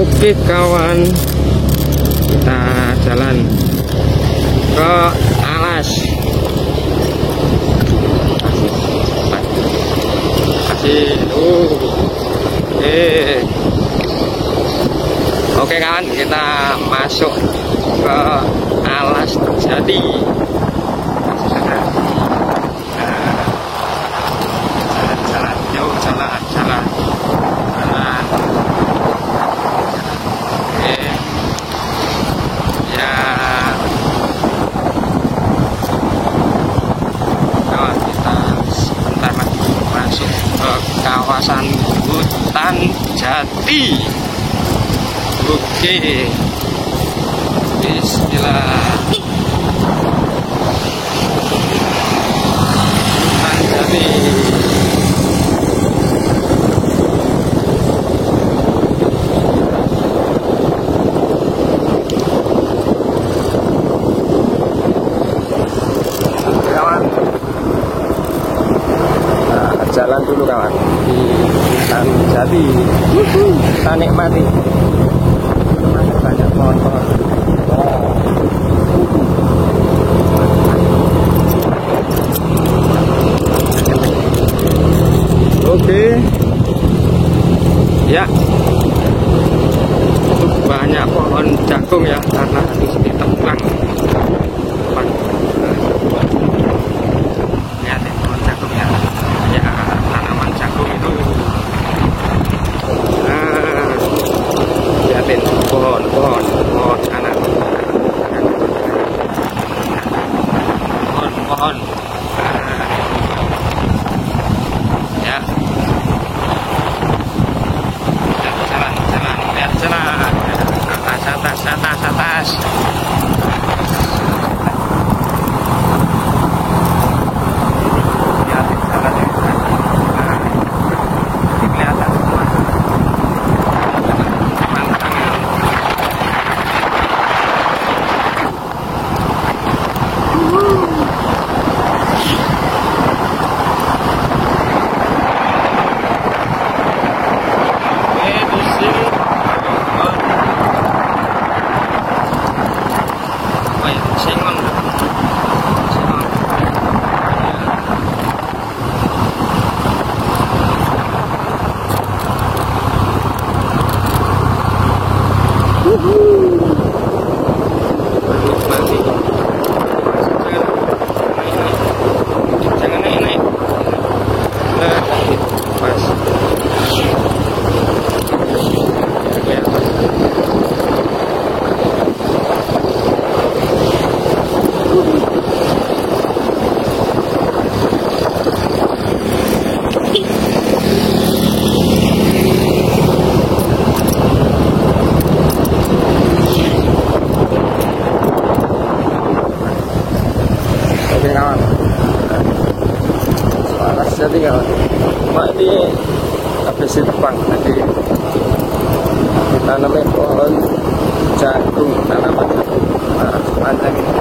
Oke kawan, kita jalan ke alas. Oke kawan, kita masuk ke alas terjadi. Jalan, yuk jalan. Oke, ya. Kawan, kita sebentar lagi masuk ke kawasan hutan jati. Oke, bismillah. Hutan jati. Jalan dulu kawan di hutan jati, kita nikmati masih banyak pohon-pohon. Oke ya, banyak pohon jagung ya, karena harus ditebang. Pohon ya, jalan lihat jalan atas. Jadi kawan, cuma ini habis ditebang tadi ditanami pohon jagung, tanaman jagung sepanjang ini.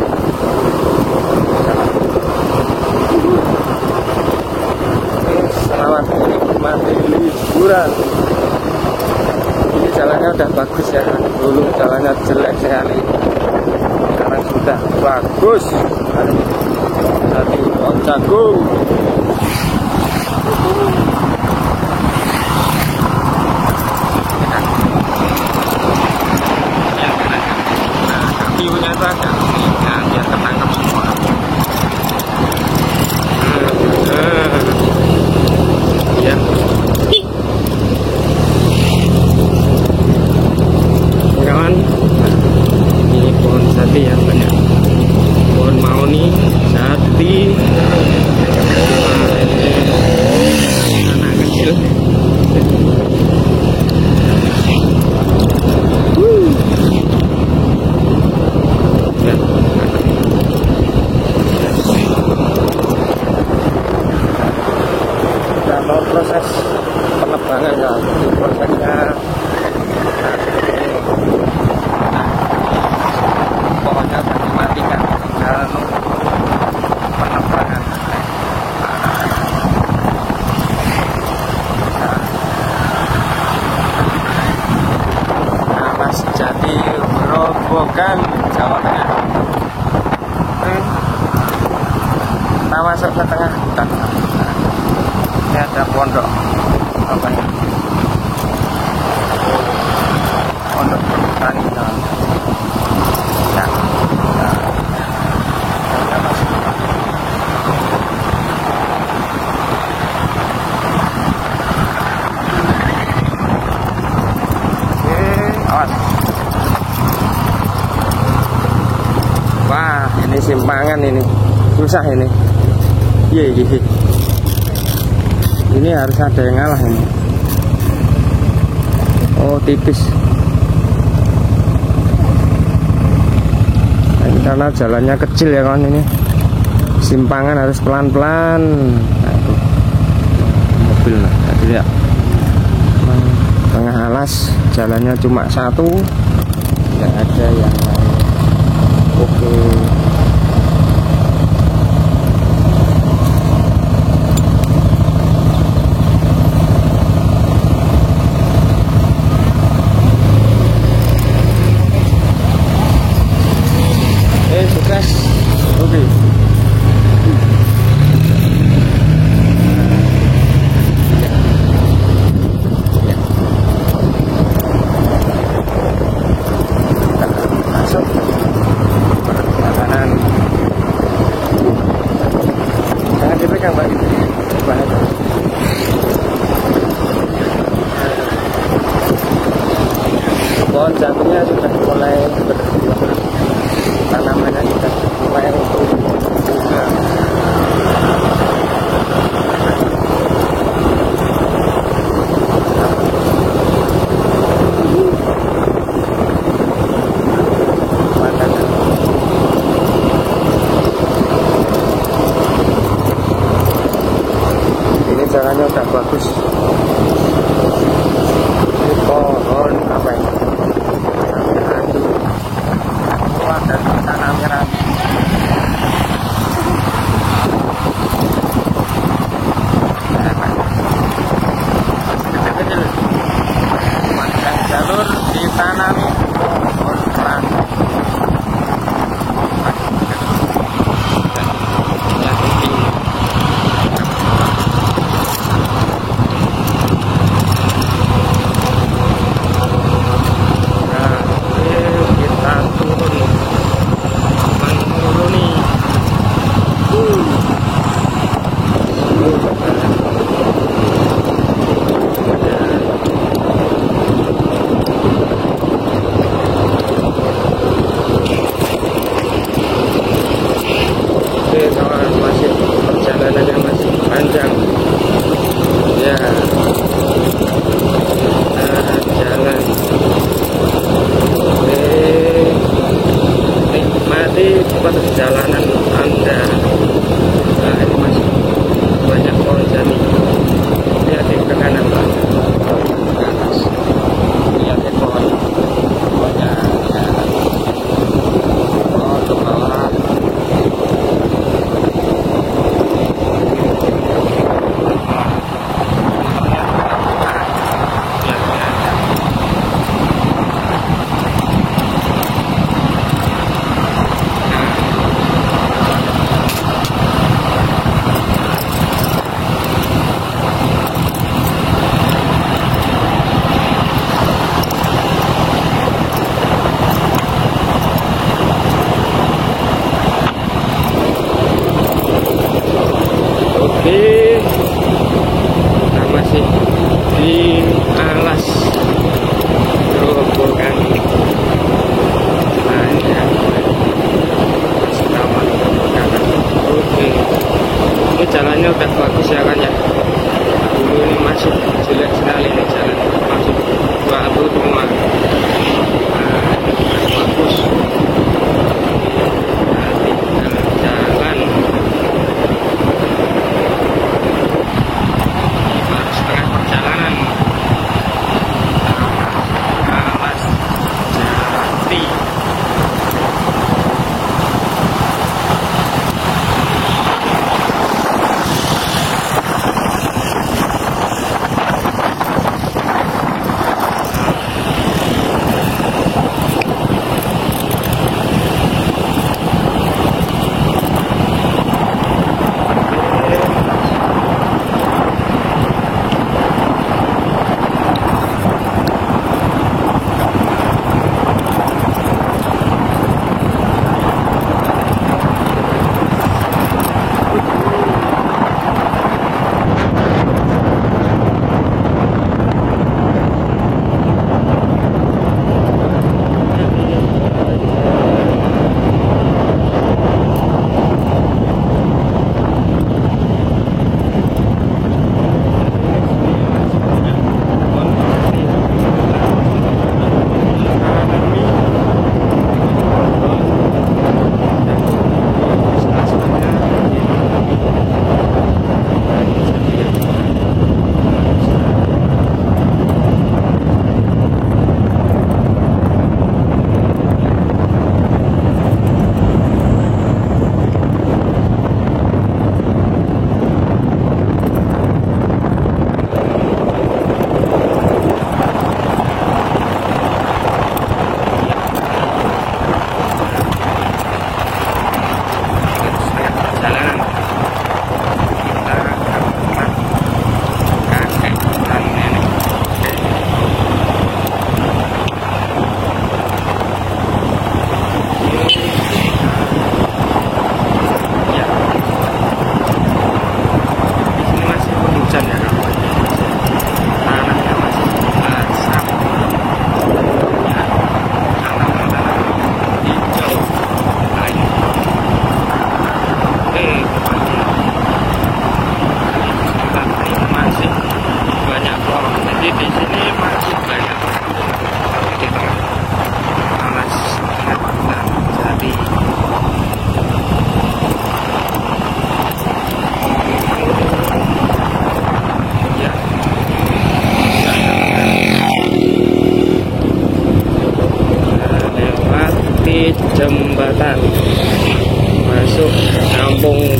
Selamat menikmati liburan. Ini jalannya udah bagus ya, dulu jalannya jelek sekali, sekarang sudah bagus. Tadi pohon jagung. View-nya itu agak biar ketangkap semua. Ya. Kawan, ini pohon jati ya, banyak pohon mahoni, jati, anak kecil. Proses penebangan ya, prosesnya pohonnya sudah dimatikan, tinggal penebangan. Grobogan, Jawa Tengah. Oke, kita masuk ke tengah hutan. Ini ada pondok apa ya? Pondok petani. Wah, ini simpangan ini susah ini. Iya. Ini harus ada yang ngalah ini. Oh, tipis. Ini karena jalannya kecil ya kawan ini. Simpangan harus pelan-pelan. Nah, itu mobil nah, tadi ya. Tengah alas, jalannya cuma satu, nggak ada yang lain. Oke. Sukses. Oke. Pohon jatuhnya sudah mulai tanamannya sudah mulai bunga. Ini jalannya udah bagus. Ini pohon apa ini? Dan tanah merah. Kecil-kecil. Panjang jalur ditanami pohon kerang.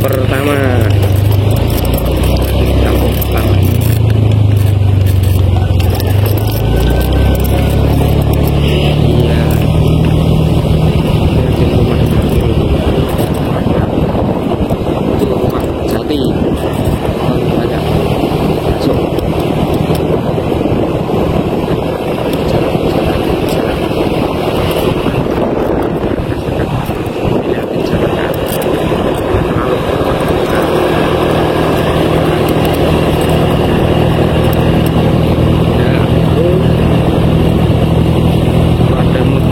pertama kampung pertama. Iya, ini rumah jati, itu rumah jati. Banyak masuk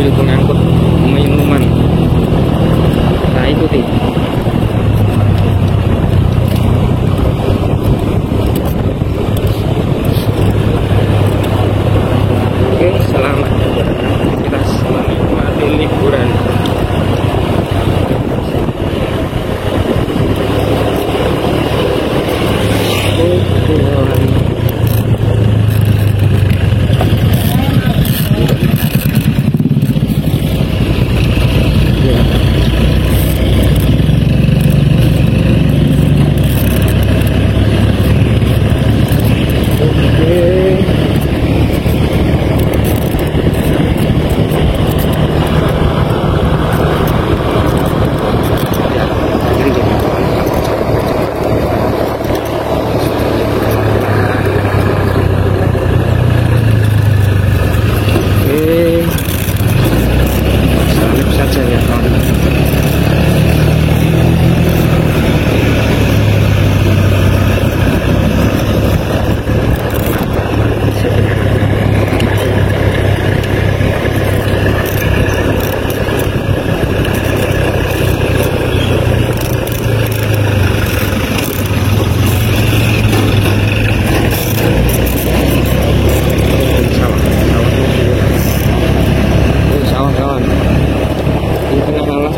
pengangkut minuman, kita ikuti. Oke, selamat kita menikmati liburan.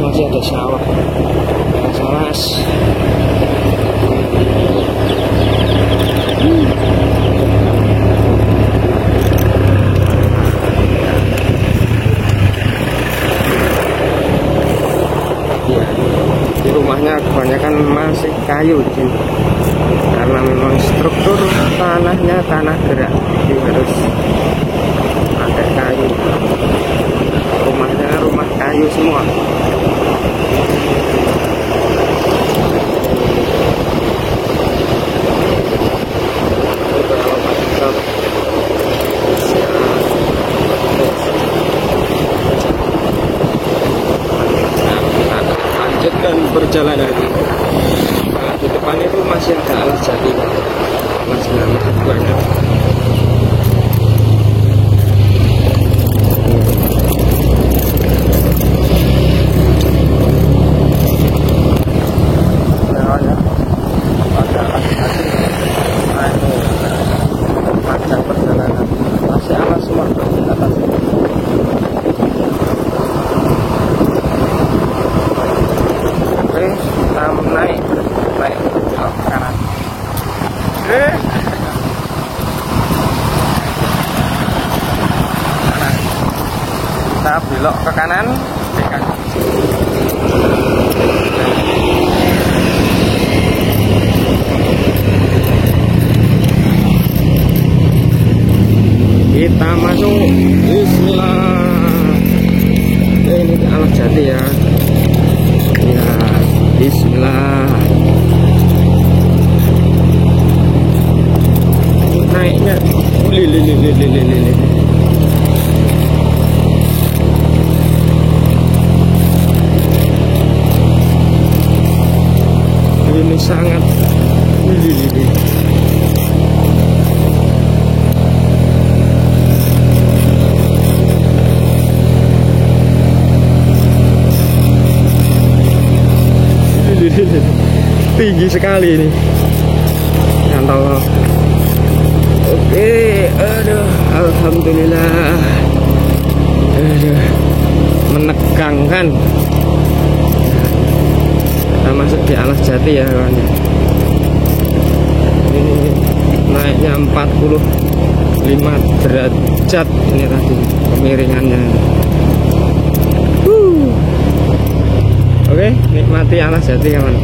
Masih ada sawah, salas. Ya, di rumahnya kebanyakan masih kayu di sini, karena memang struktur tanahnya tanah gerak, jadi harus pakai kayu. Rumahnya rumah kayu semua. Lanjutkan perjalanan. Nah, di depan itu masih ada alas jati, masih banyak. Kita belok ke kanan. Kita masuk. Bismillah. Ini alas jati ya. Ya, bismillah. Naiknya lili. Ini sangat lili. Tinggi sekali ini. Nyantol. Oke, aduh, alhamdulillah. Aduh, menegangkan. Kita masuk di alas jati ya kawan. Ini naiknya 45 derajat ini tadi kemiringannya. Oke, nikmati alas jati kawan.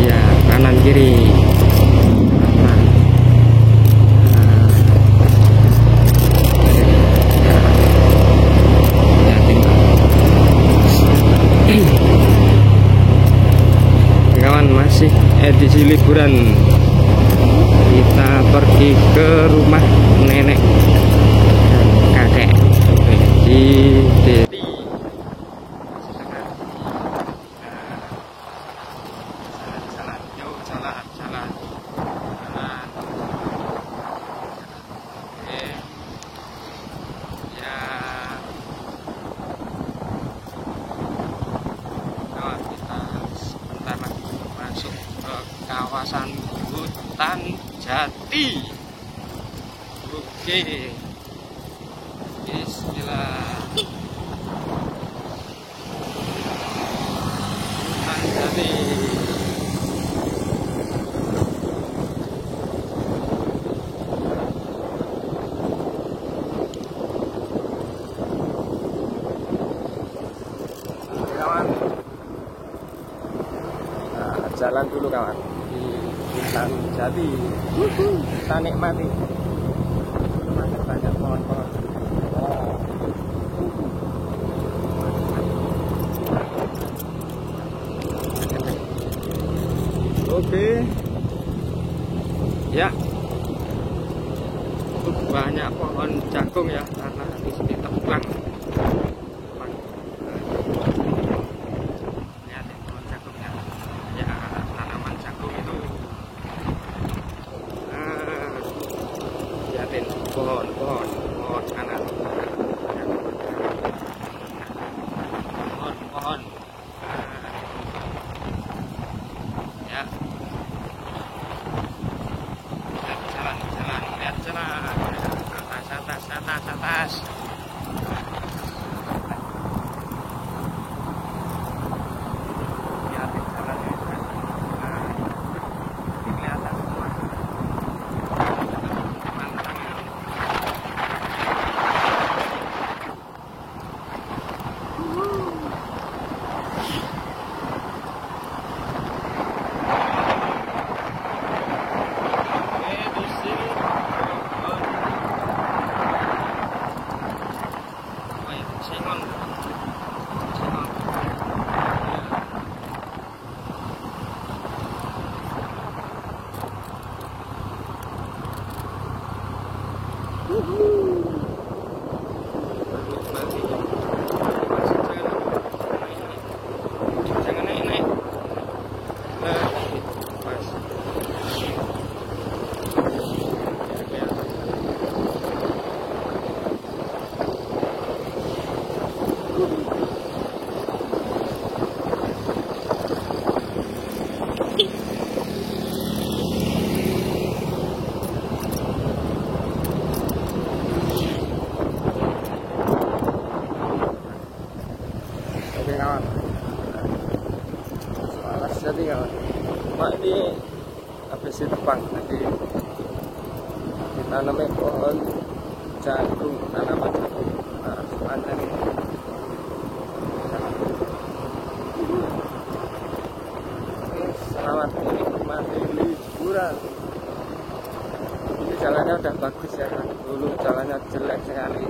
ya kanan kiri. Kawan, masih edisi liburan, kita pergi ke rumah nenek dan kakek di Deli. Jalan. Oke. Ya. Kawan, kita sebentar lagi masuk ke kawasan hutan jati. Oke, bismillah. Hutan jati. Kawan, nah, jalan dulu kawan di hutan jati. Kita nikmati, masih banyak pohon-pohon. Oke, ya, banyak pohon jagung ya, karena habis ditebang. Lihatin pohon jagungnya, ya, tanaman jagung itu. Lihatin pohon kanan, pohon. Ya, lihat jalan, atas. Lihatin jalannya, kelihatan semua. Mantap. Jangan naik. Pas. Oke kawan, soal jadi kawan, mak ini habis ditebang tadi ditanami pohon jagung, tanaman jagung. Nah, sepanjang ini selamat menikmati liburan. Ini jalannya udah bagus ya kan, dulu jalannya jelek sekali,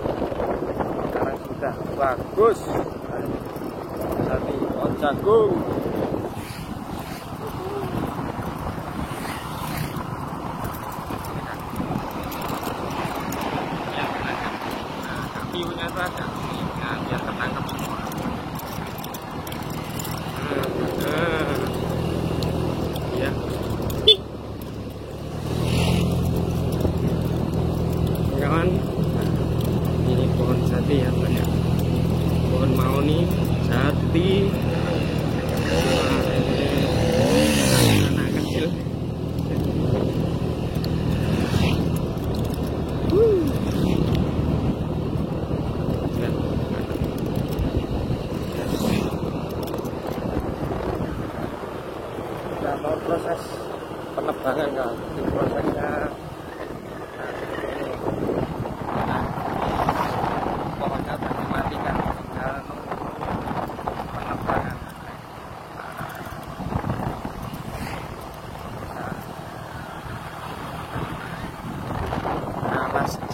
sekarang sudah bagus. Tapi pohon jagung. Ya, view-nya tuh ada nah, biar ketangkep semua. Ya. Kawan, ini pohon jati ya, banyak pohon mahoni, jati, anak kecil. Lihat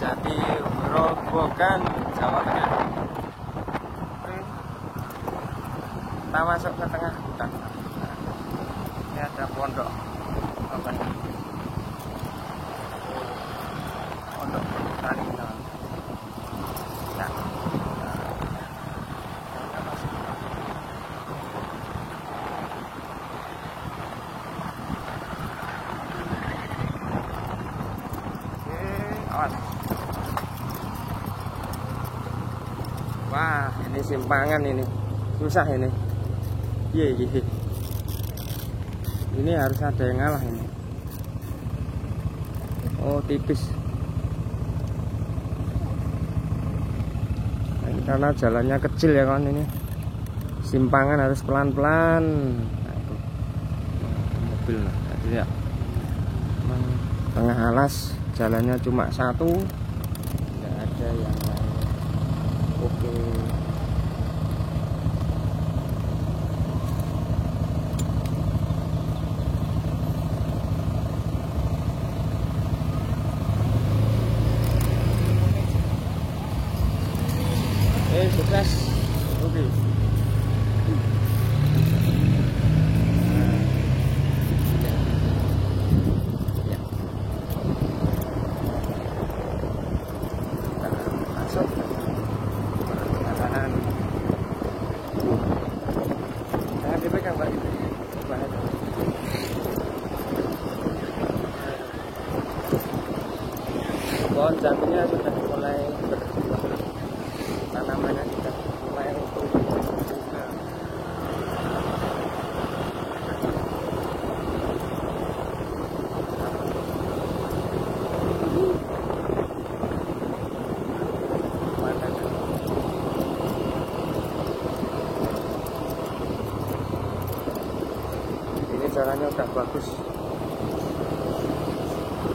Jati Grobogan, Jawa Tengah. Kita masuk ke tengah hutan. Ini ada pondok apa ini? Pondok perhutani. Nah, wah, ini simpangan ini susah ini. Iya. Ini harus ada yang ngalah ini. Oh, tipis. Nah, ini karena jalannya kecil ya kawan, ini simpangan harus pelan-pelan. Nah, itu mobil lah tadi ya. Tengah alas, jalannya cuma satu, nggak ada yang lain. Oke. Sukses. Oke. Masuk perjalanan. Jangan dipegang Pak. Pohon jatinya sudah mulai berbuah, tanamannya sudah mulai tumbuh. Ini jalannya udah bagus.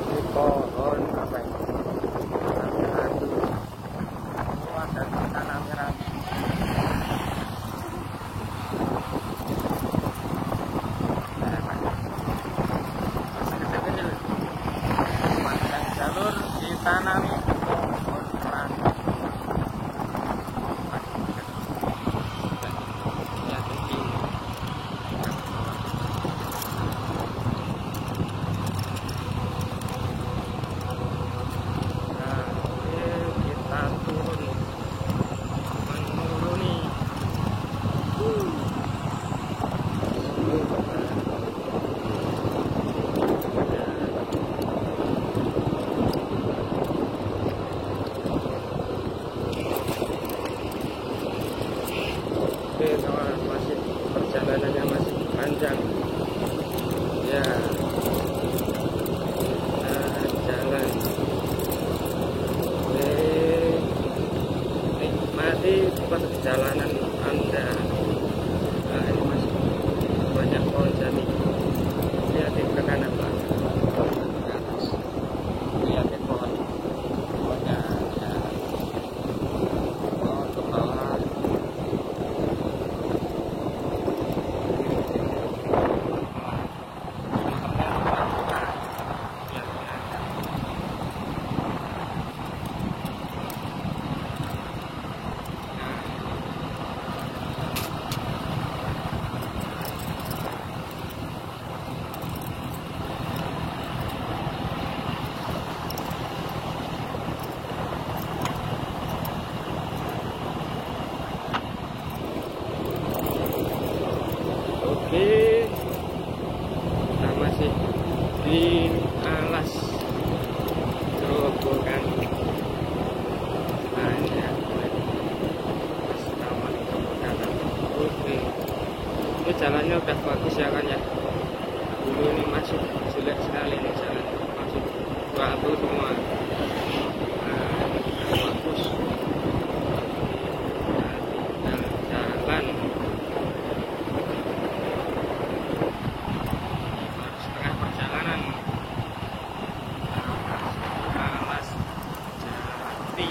Ini pohon apa ini? Jalur ditanami pohon kerangi. Oke kawan, masih perjalanannya masih panjang ya. Jalan nikmati perjalanan Anda. Nah, ini masih banyak pohon jati. Lihatin ke kanan Pak, ke atas. Lihatin pohonnya ya. Pohon ke bawah. Oke, kita masih di alas Grobogan. Oke, ini jalannya udah bagus ya kan ya. Dulu ini masih jelek sekali ini jalan, masih batu semua. Nah, bagus. Jalan setengah perjalanan alas jati.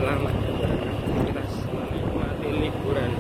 selamat beraktivitas menikmati liburan.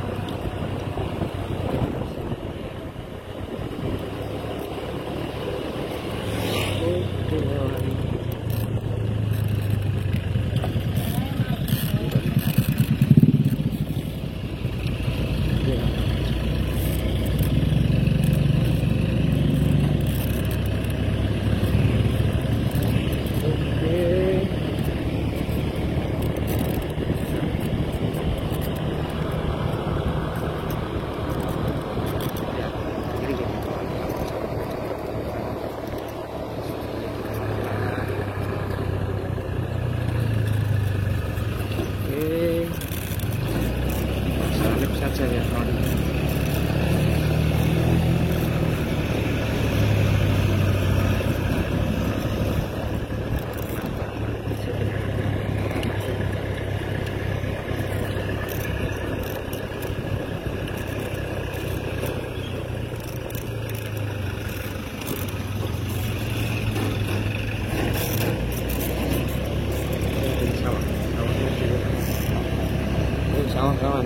Salib saja ya kawan. Sawah kawan,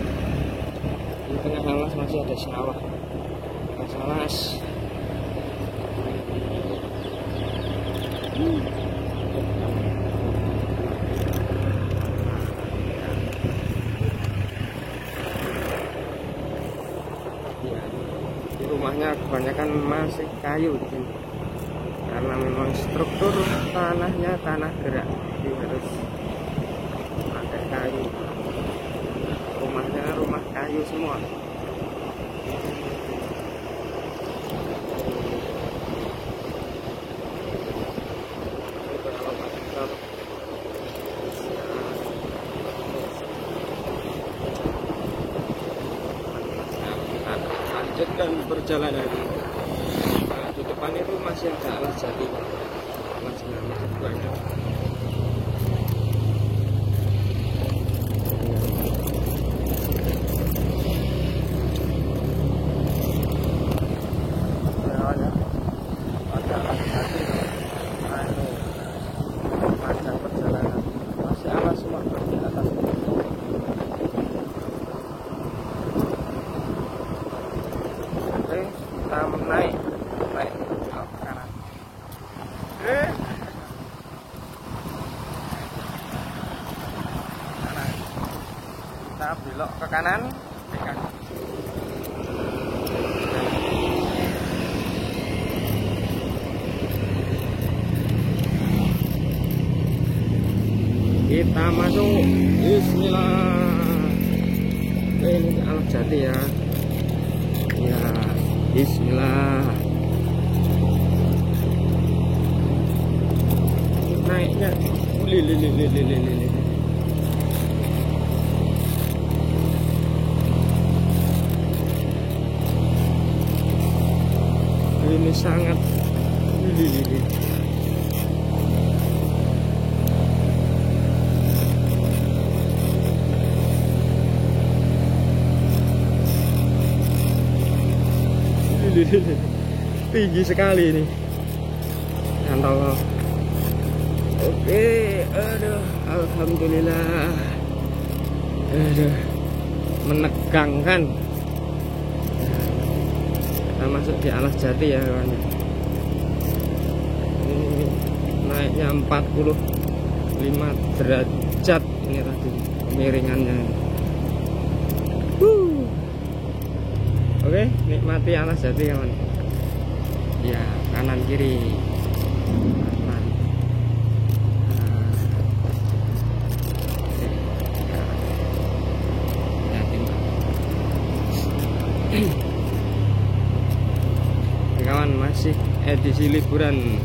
di tengah alas masih ada sawah, alas. Ya, di rumahnya kebanyakan masih kayu di sini, karena memang struktur tanahnya tanah gerak, jadi harus pakai kayu. Rumahnya rumah kayu semua. Lanjutkan perjalanan. Nah, di depan itu masih ada alas jati, masih banyak. Kita naik ke kanan. Kita belok ke kanan. Kita masuk. Bismillah. Ini alas jati ya. Ya. Bismillah. Naiknya ini sangat tinggi sekali ini. Mantap. Oke, aduh, alhamdulillah. Aduh, menegangkan. Kita masuk di alas jati ya kawan. Ini naiknya 45 derajat ini tadi kemiringannya. Oke, nikmati alas jati kawan. Ya, kanan kiri. Kanan. Kawan, masih edisi liburan.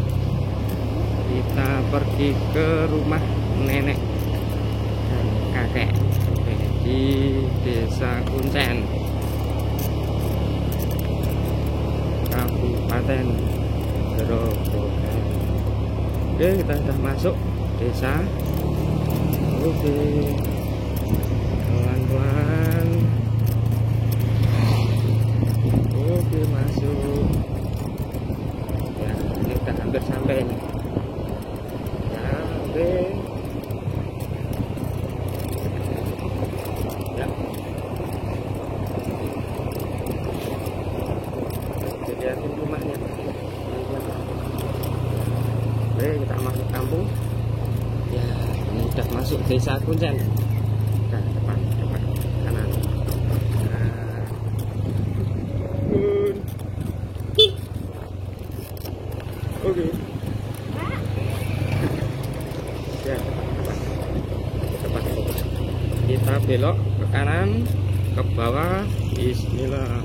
Kita pergi ke rumah nenek dan kakek di Desa Kuncen, Kabupaten Grobogan. Oke, kita sudah masuk desa. Oke, pelan-pelan. Oke, masuk. Ya, ini udah hampir sampai ini. Ya, oke. Desa Kuncen. Nah, depan kanan. Nah. Oke. Ya, depan. Kita belok ke kanan, ke bawah. Bismillah.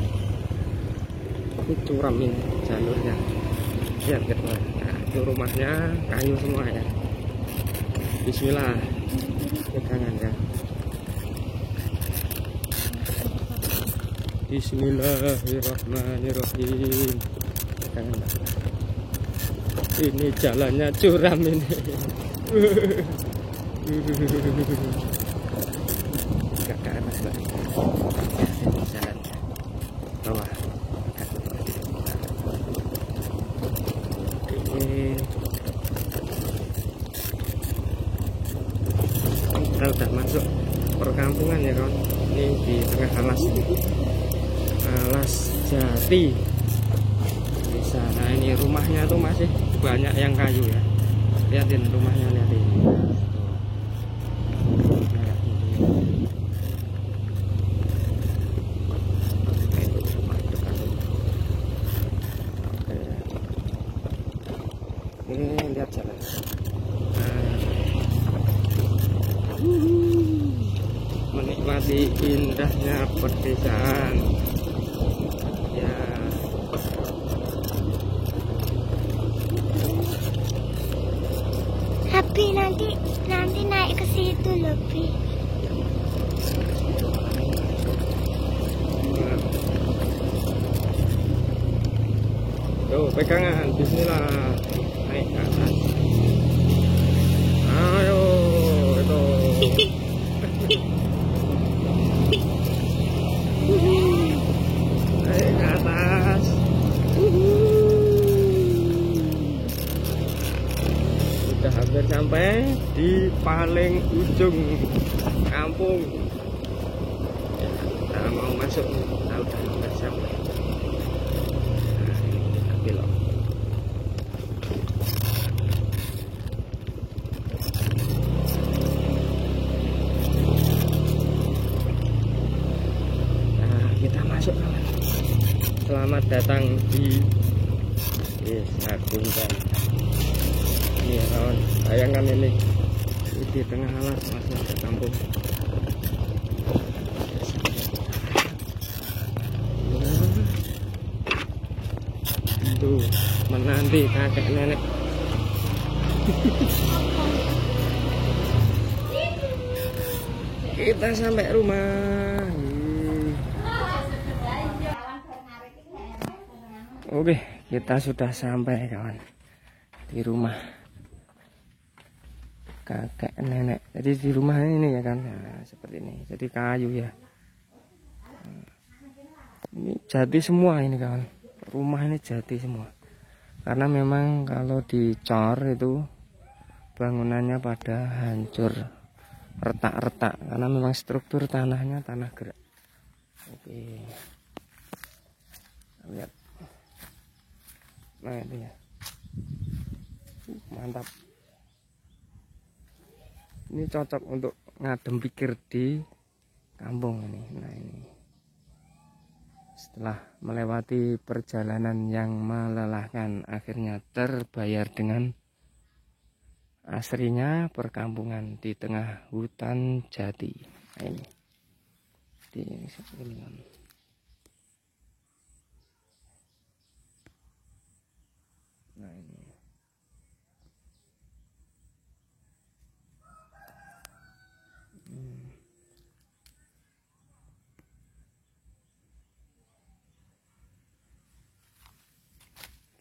Ini curam ini jalurnya. Lihat gitu. Nah, itu rumahnya kayu semua ya. Bismillah. Pegangan ya. Bismillahirrahmanirrahim. Pegangan. Ini jalannya curam ini. Agak ke atas lah. Jalan bawah. Ini kita udah masuk perkampungan ya kawan. Ini di tengah alas ini. Alas Jati. Di sana ini rumahnya tuh masih banyak yang kayu ya. Lihatin rumahnya, lihatin. Ini lihat jalan. Menikmati indahnya pedesaan. Ya. Tapi nanti naik ke situ lebih. Tuh, pegangan. Bismillah. Naik ke atas. Ayo, itu. Naik ke atas. Sudah hampir sampai di paling ujung kampung. Ya, kita mau masuk. Kita udah hampir sampai. Nah, ini kita belok. Kita masuk kawan. Selamat datang di Desa Kuncen. Ini ya kawan, bayangkan ini di tengah alas masih ada kampung. Tuh menanti kakek nenek. Kita sampai rumah. Oke, kita sudah sampai kawan di rumah kakek nenek. Jadi di rumah ini ya kan, nah, seperti ini. Jadi kayu ya. Ini jati semua ini kawan. Rumah ini jati semua. Karena memang kalau dicor itu bangunannya pada hancur, retak-retak. Karena memang struktur tanahnya tanah gerak. Oke, lihat. Nah itu ya, mantap. Ini cocok untuk ngadem pikir di kampung ini. Nah ini setelah melewati perjalanan yang melelahkan, akhirnya terbayar dengan asrinya perkampungan di tengah hutan jati. Nah ini di sini. Nah ini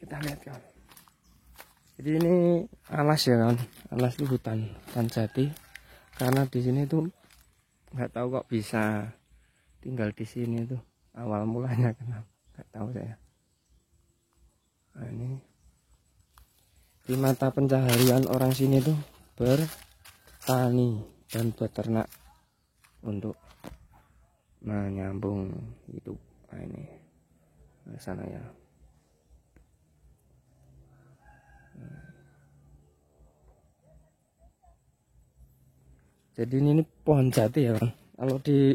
kita lihat kan. Jadi ini alas ya kan, alas itu hutan jati. Karena di sini tuh nggak tahu kok bisa tinggal di sini tuh. Awal mulanya kenapa? Nggak tahu saya. Nah ini di mata pencaharian orang sini tuh bertani dan beternak untuk menyambung hidup. Nah ini ke sana ya. Jadi ini pohon jati ya kan. Kalau di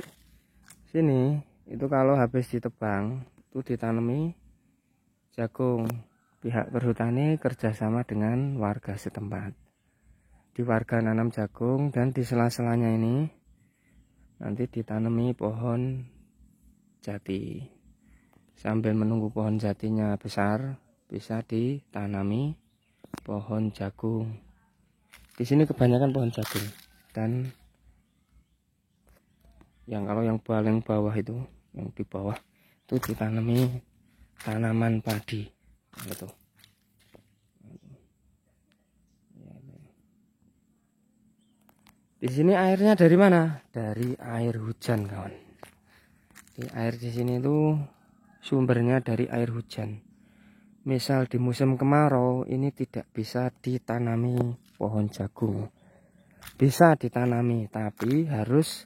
sini itu kalau habis ditebang itu ditanami jagung. Pihak perhutani kerjasama dengan warga setempat. Di warga nanam jagung dan di sela-selanya ini nanti ditanami pohon jati. Sambil menunggu pohon jatinya besar, bisa ditanami pohon jagung. Di sini kebanyakan pohon jagung, dan kalau yang paling bawah itu, yang di bawah itu ditanami tanaman padi. Gitu. Di sini airnya dari mana? Dari air hujan, kawan. Di air di sini itu sumbernya dari air hujan. Misal di musim kemarau ini tidak bisa ditanami pohon jagung. Bisa ditanami, tapi harus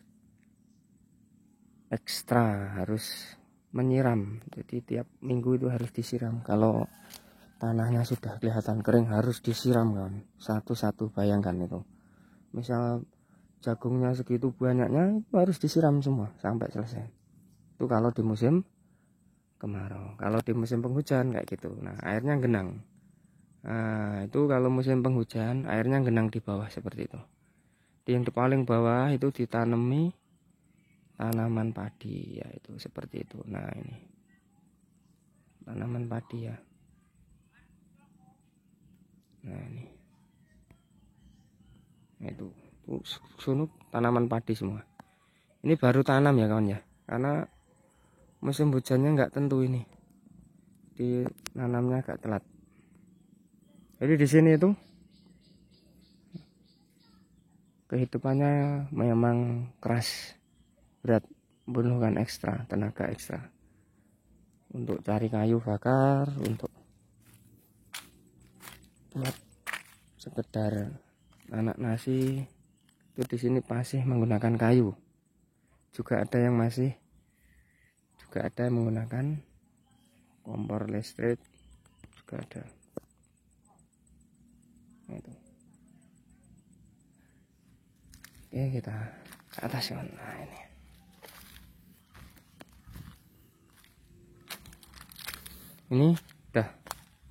ekstra, harus menyiram. Jadi tiap minggu itu harus disiram. Kalau tanahnya sudah kelihatan kering harus disiram, kawan. Satu-satu, bayangkan itu. Misal jagungnya segitu banyaknya itu harus disiram semua sampai selesai. Itu kalau di musim kemarau. Kalau di musim penghujan kayak gitu, nah airnya genang. Nah itu kalau musim penghujan airnya genang di bawah seperti itu. Di yang di paling bawah itu ditanami tanaman padi, ya itu seperti itu. Nah ini tanaman padi ya. Nah ini, nah, itu sunuk tanaman padi semua. Ini baru tanam ya kawan ya, karena musim hujannya nggak tentu ini. Nanamnya agak telat. Jadi di sini itu kehidupannya memang keras, berat, membutuhkan ekstra, tenaga ekstra untuk cari kayu bakar, untuk buat sekedar anak nasi. Itu di sini masih menggunakan kayu. Juga ada yang menggunakan kompor listrik, juga ada. Nah, itu. Oke, kita ke atas ya. Nah ini. Ini udah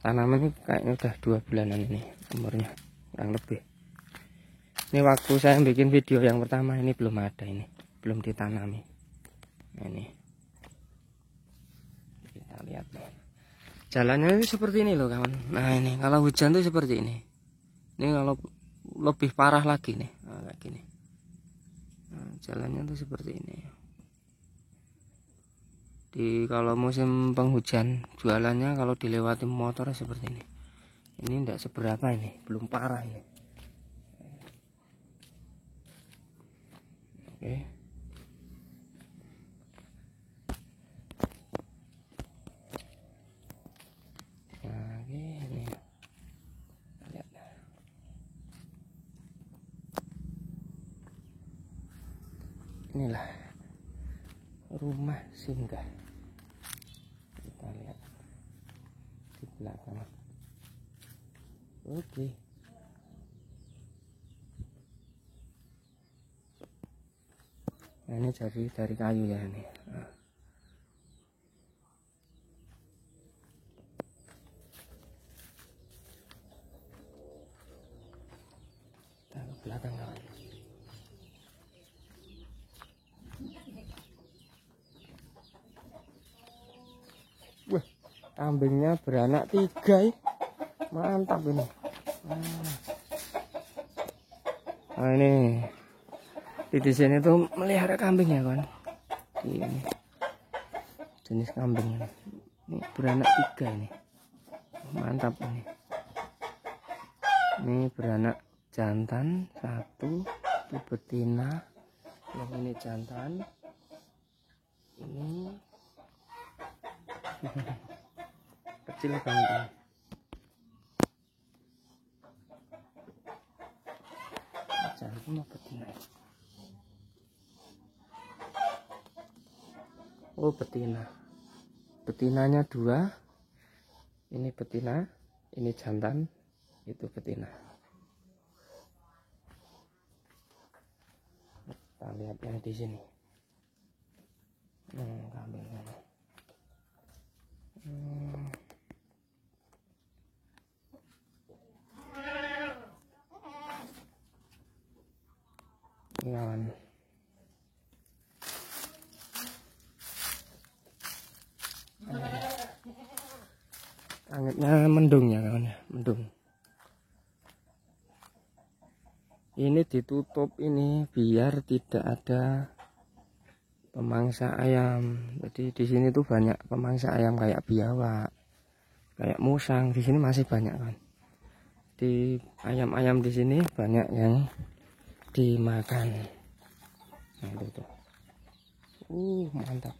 tanaman ini kayaknya udah 2 bulanan ini umurnya, kurang lebih. Ini waktu saya bikin video yang pertama ini belum ada, ini belum ditanami. Nah, ini kita lihat nih. Jalannya itu seperti ini loh kawan. Nah ini kalau hujan tuh seperti ini. Ini kalau lebih parah lagi nih, nah, kayak gini. Nah, jalannya tuh seperti ini. Kalau musim penghujan jualannya kalau dilewati motor seperti ini. Ini enggak seberapa, ini belum parah ini. Oke. Nah, ini. Lihat. Inilah rumah singgah. Kita lihat di belakang. Oke. Nah, ini dari kayu ya ini. Nah. Kita ke belakang kawan. Wah, kambingnya beranak 3 ya. Mantap ini. Nah ini di sini tuh melihara kambing ya kawan. Ini jenis kambing ini beranak 3 ini. Mantap ini. Ini beranak jantan 1, itu betina, yang ini jantan, ini kecil banget. Jantan mau betina. Oh betina. Betinanya 2. Ini betina, ini jantan, itu betina. Kita lihat yang di sini. Kabelnya. Ini kawan. Langitnya mendung ya kawan ya, mendung. Ini ditutup ini biar tidak ada pemangsa ayam. Jadi di sini tuh banyak pemangsa ayam kayak biawak, kayak musang. Di sini masih banyak kan. Di ayam-ayam di sini banyak yang dimakan. Nah itu tuh. Mantap.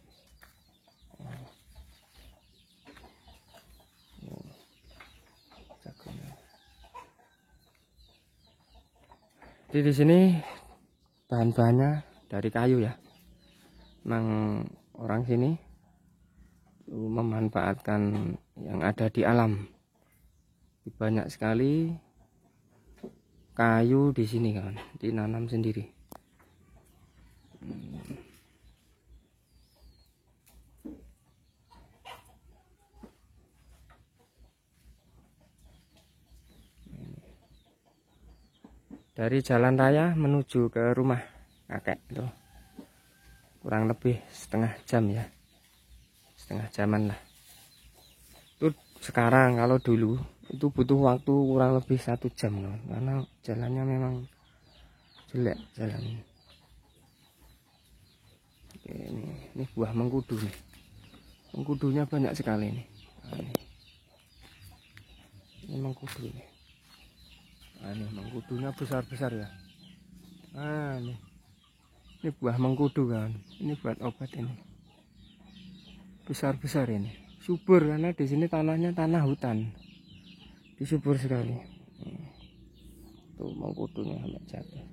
Jadi di sini bahan-bahannya dari kayu ya. Memang orang sini memanfaatkan yang ada di alam. Banyak sekali kayu di sini kan, dinanam sendiri. Dari jalan raya menuju ke rumah kakek itu kurang lebih setengah jam ya, setengah jaman lah. Itu sekarang, kalau dulu itu butuh waktu kurang lebih 1 jam kan? Karena jalannya memang jelek jalan. Oke, ini buah mengkudu nih, mengkudunya banyak sekali nih. Ini mengkudu nih. Ini mengkudunya besar-besar ya. Ini buah mengkudu kan. Ini buat obat ini. Besar-besar ini. Subur karena di sini tanahnya tanah hutan. Subur sekali. Tuh mengkudunya sampai jatuh.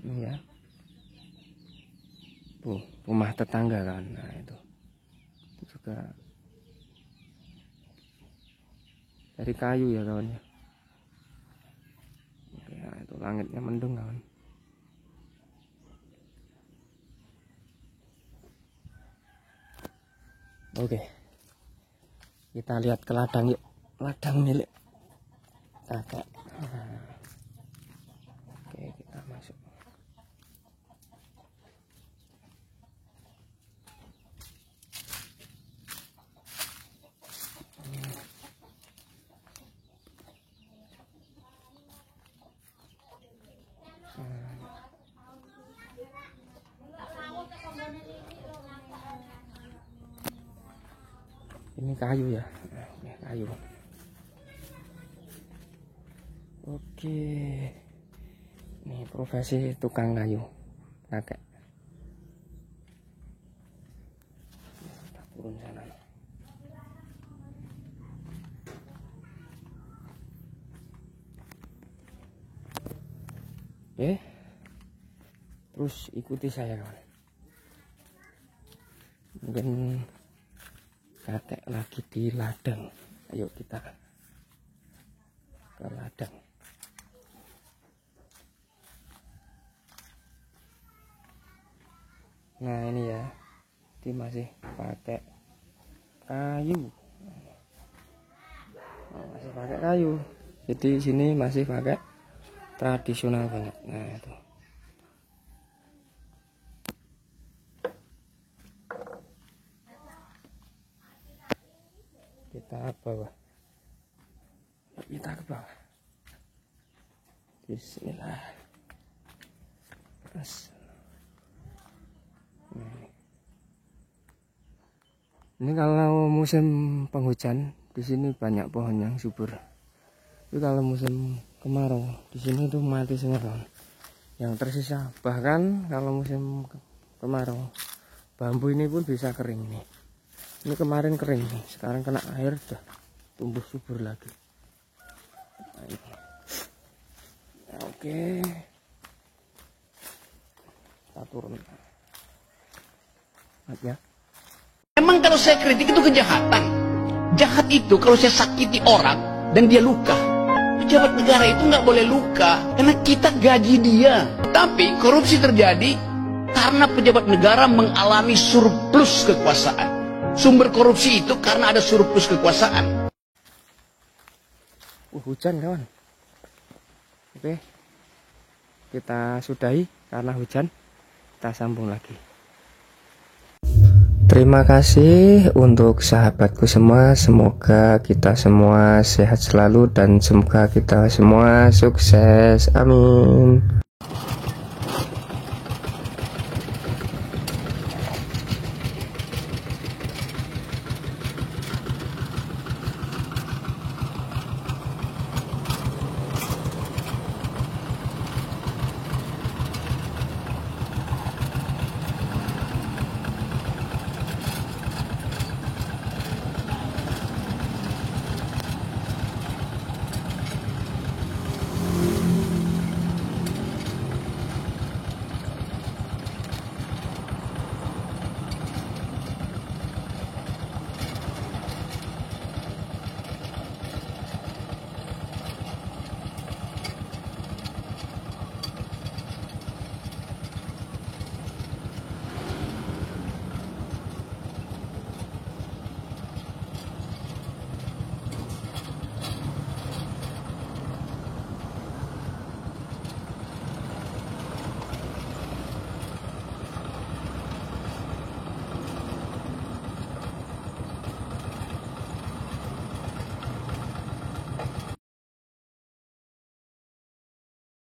Ini ya. Tuh rumah tetangga kan. Nah itu juga dari kayu ya kawan ya. Oke, nah itu langitnya mendung kawan. Oke, kita lihat ke ladang yuk. Ladang milik kakek. Oke, kita masuk. Ini kayu ya, kayu. Oke, ini profesi tukang kayu kakek. Kita turun sana. Oke, terus ikuti saya kawan. Mungkin kakek lagi di ladang. Ayo kita ke ladang. Nah ini ya, ini masih pakai kayu. Masih pakai kayu. Jadi sini masih pakai tradisional banget. Nah itu. Kita ke bawah. Kita ke bawah. Bismillah. Terus. Ini kalau musim penghujan di sini banyak pohon yang subur. Tapi kalau musim kemarau di sini tuh mati semua kawan. Yang tersisa. Bahkan kalau musim kemarau bambu ini pun bisa kering nih. Ini kemarin kering nih, sekarang kena air udah tumbuh subur lagi. Nah, ya, oke, kita turun. Lihat ya. Emang kalau saya kritik itu kejahatan. Jahat itu kalau saya sakiti orang dan dia luka. pejabat negara itu nggak boleh luka, karena kita gaji dia. Tapi korupsi terjadi karena pejabat negara mengalami surplus kekuasaan. Sumber korupsi itu karena ada surplus kekuasaan. Hujan kawan. Oke, kita sudahi karena hujan. Kita sambung lagi. Terima kasih untuk sahabatku semua. Semoga kita semua sehat selalu dan semoga kita semua sukses. Amin.